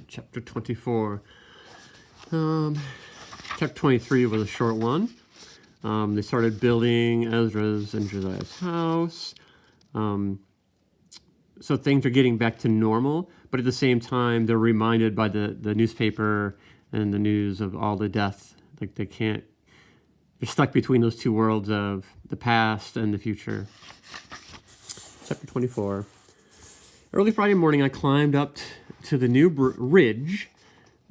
chapter 24. Chapter 23 was a short one. They started building Ezra's and Josiah's house. So things are getting back to normal, but at the same time, they're reminded by the newspaper and the news of all the death. Like they're stuck between those two worlds of the past and the future. Chapter 24. Early Friday morning, I climbed up to the new ridge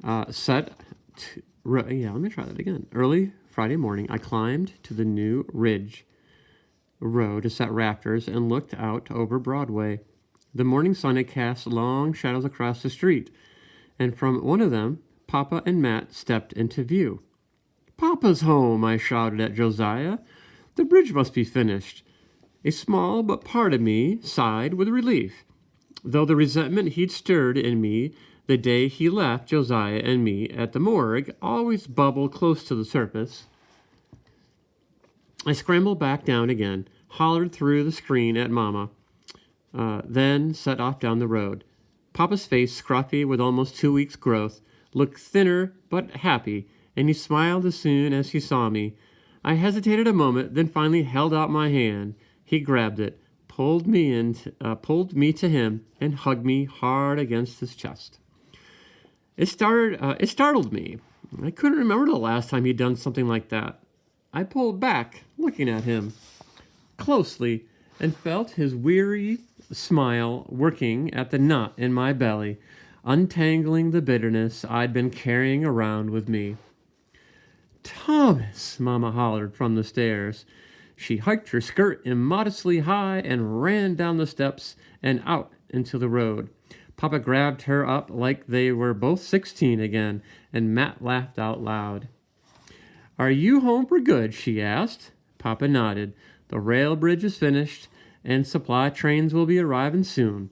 let me try that again. Early Friday morning, I climbed to the new ridge road to set rafters and looked out over Broadway. The morning sun had cast long shadows across the street, and from one of them, Papa and Matt stepped into view. "Papa's home," I shouted at Josiah. "The bridge must be finished." A small but part of me sighed with relief, though the resentment he'd stirred in me the day he left Josiah and me at the morgue always bubbled close to the surface. I scrambled back down again, hollered through the screen at Mama, then set off down the road. Papa's face, scruffy with almost 2 weeks' growth, looked thinner but happy, and he smiled as soon as he saw me. I hesitated a moment, then finally held out my hand. He grabbed it, pulled me to him, and hugged me hard against his chest. It startled me. I couldn't remember the last time he'd done something like that. I pulled back, looking at him closely, and felt his weary smile working at the knot in my belly, untangling the bitterness I'd been carrying around with me. "Thomas," Mama hollered from the stairs. She hiked her skirt immodestly high and ran down the steps and out into the road. Papa grabbed her up like they were both 16 again, and Matt laughed out loud. "Are you home for good?" she asked. Papa nodded. "The rail bridge is finished, and supply trains will be arriving soon."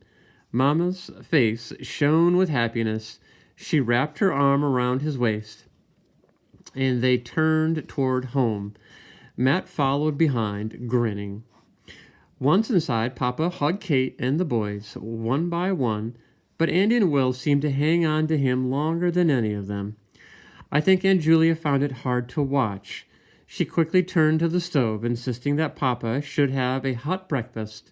Mama's face shone with happiness. She wrapped her arm around his waist, and they turned toward home. Matt followed behind, grinning. Once inside, Papa hugged Kate and the boys, one by one, but Andy and Will seemed to hang on to him longer than any of them. I think Aunt Julia found it hard to watch. She quickly turned to the stove, insisting that Papa should have a hot breakfast.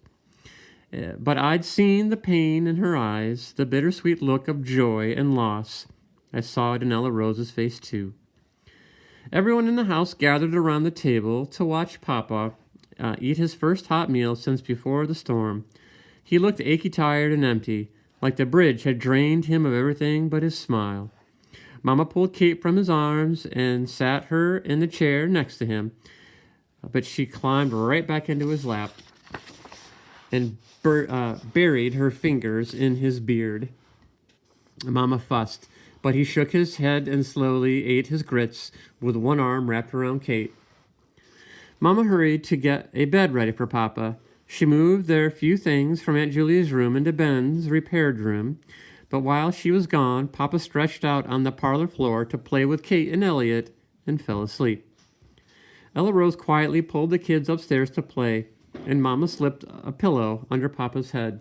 But I'd seen the pain in her eyes, the bittersweet look of joy and loss. I saw it in Ella Rose's face, too. Everyone in the house gathered around the table to watch Papa eat his first hot meal since before the storm. He looked achy, tired, and empty, like the bridge had drained him of everything but his smile. Mama pulled Kate from his arms and sat her in the chair next to him, but she climbed right back into his lap and buried her fingers in his beard. Mama fussed, but he shook his head and slowly ate his grits with one arm wrapped around Kate. Mama hurried to get a bed ready for Papa. She moved their few things from Aunt Julia's room into Ben's repaired room, but while she was gone, Papa stretched out on the parlor floor to play with Kate and Elliot and fell asleep. Ella Rose quietly pulled the kids upstairs to play, and Mama slipped a pillow under Papa's head.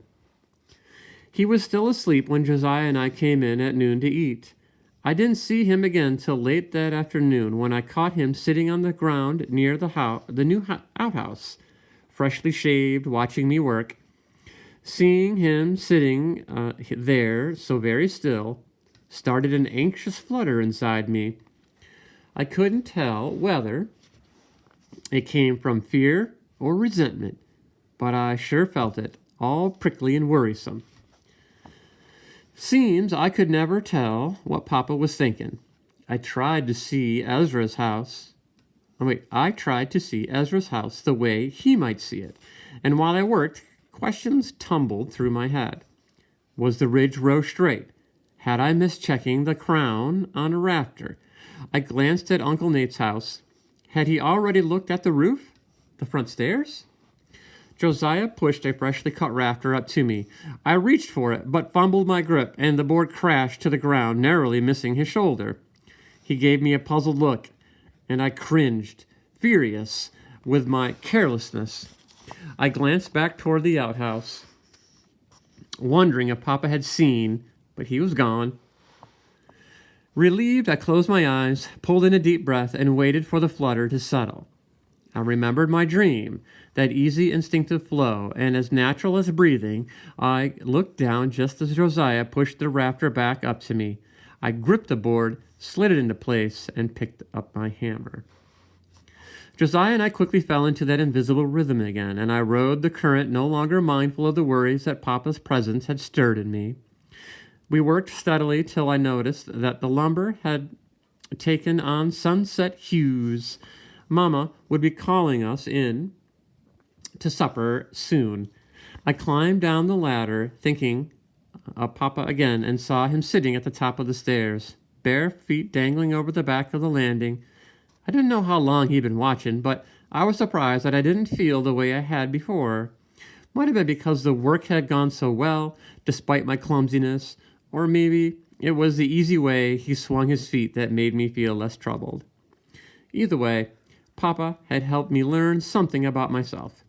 He was still asleep when Josiah and I came in at noon to eat. I didn't see him again till late that afternoon, when I caught him sitting on the ground near the new outhouse, freshly shaved, watching me work. Seeing him sitting there so very still started an anxious flutter inside me. I couldn't tell whether it came from fear or resentment, but I sure felt it, all prickly and worrisome. Seems I could never tell what Papa was thinking. I tried to see Ezra's house the way he might see it, and while I worked, questions tumbled through my head. Was the ridge row straight? Had I missed checking the crown on a rafter? I glanced at Uncle Nate's house. Had he already looked at the roof? The front stairs? Josiah pushed a freshly cut rafter up to me. I reached for it, but fumbled my grip, and the board crashed to the ground, narrowly missing his shoulder. He gave me a puzzled look, and I cringed, furious with my carelessness. I glanced back toward the outhouse, wondering if Papa had seen, but he was gone. Relieved, I closed my eyes, pulled in a deep breath, and waited for the flutter to settle. I remembered my dream, that easy instinctive flow, and as natural as breathing, I looked down just as Josiah pushed the rafter back up to me. I gripped the board, slid it into place, and picked up my hammer. Josiah and I quickly fell into that invisible rhythm again, and I rode the current, no longer mindful of the worries that Papa's presence had stirred in me. We worked steadily till I noticed that the lumber had taken on sunset hues. Mama would be calling us in to supper soon. I climbed down the ladder, thinking of Papa again, and saw him sitting at the top of the stairs, bare feet dangling over the back of the landing. I didn't know how long he'd been watching, but I was surprised that I didn't feel the way I had before. Might have been because the work had gone so well, despite my clumsiness, or maybe it was the easy way he swung his feet that made me feel less troubled. Either way, Papa had helped me learn something about myself,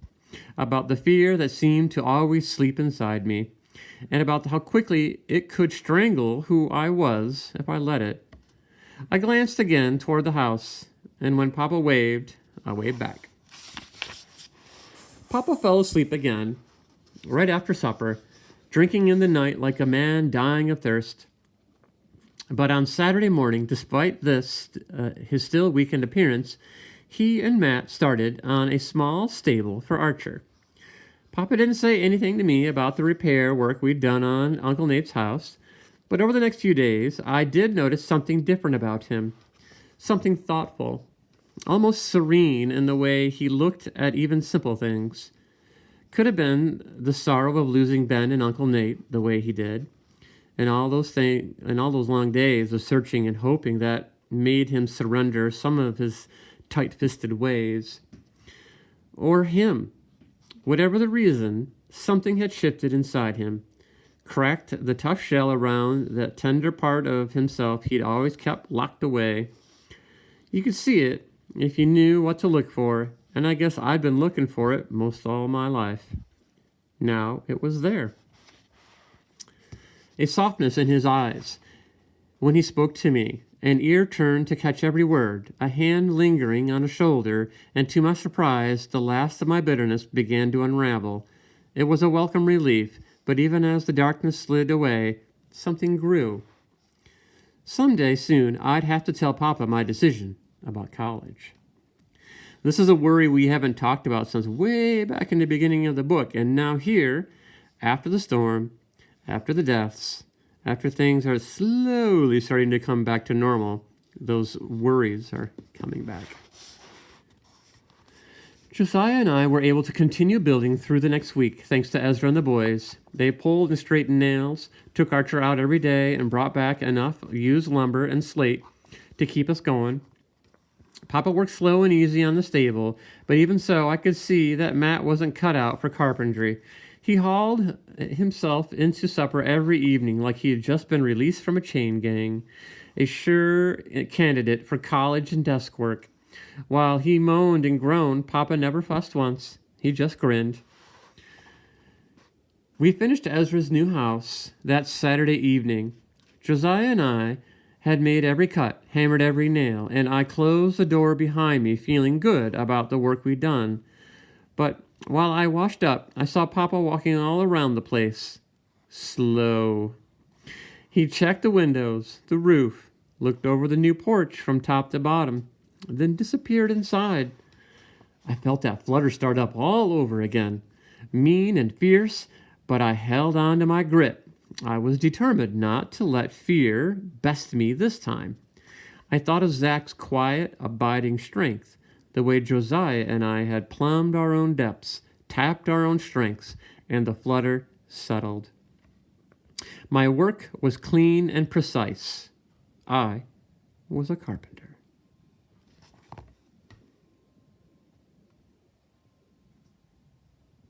about the fear that seemed to always sleep inside me, and about how quickly it could strangle who I was if I let it. I glanced again toward the house, and when Papa waved, I waved back. Papa fell asleep again, right after supper, drinking in the night like a man dying of thirst. But on Saturday morning, despite this, his still weakened appearance, he and Matt started on a small stable for Archer. Papa didn't say anything to me about the repair work we'd done on Uncle Nate's house, but over the next few days, I did notice something different about him, something thoughtful, almost serene in the way he looked at even simple things. Could have been the sorrow of losing Ben and Uncle Nate the way he did, and all those long days of searching and hoping that made him surrender some of his tight-fisted ways. Or him. Whatever the reason, something had shifted inside him, cracked the tough shell around that tender part of himself he'd always kept locked away. You could see it if you knew what to look for, and I guess I'd been looking for it most all my life. Now it was there. A softness in his eyes when he spoke to me, an ear turned to catch every word, a hand lingering on a shoulder, and to my surprise, the last of my bitterness began to unravel. It was a welcome relief, but even as the darkness slid away, something grew. Someday soon, I'd have to tell Papa my decision about college. This is a worry we haven't talked about since way back in the beginning of the book, and now here, after the storm, after the deaths, after things are slowly starting to come back to normal, those worries are coming back. Josiah and I were able to continue building through the next week, thanks to Ezra and the boys. They pulled and straightened nails, took Archer out every day, and brought back enough used lumber and slate to keep us going. Papa worked slow and easy on the stable, but even so, I could see that Matt wasn't cut out for carpentry. He hauled himself into supper every evening like he had just been released from a chain gang, a sure candidate for college and desk work. While he moaned and groaned, Papa never fussed once. He just grinned. We finished Ezra's new house that Saturday evening. Josiah and I had made every cut, hammered every nail, and I closed the door behind me, feeling good about the work we'd done. But while I washed up, I saw Papa walking all around the place. Slow. He checked the windows, the roof, looked over the new porch from top to bottom, then disappeared inside. I felt that flutter start up all over again, mean and fierce, but I held on to my grit. I was determined not to let fear best me this time. I thought of Zach's quiet, abiding strength, the way Josiah and I had plumbed our own depths, tapped our own strengths, and the flutter settled. My work was clean and precise. I was a carpenter.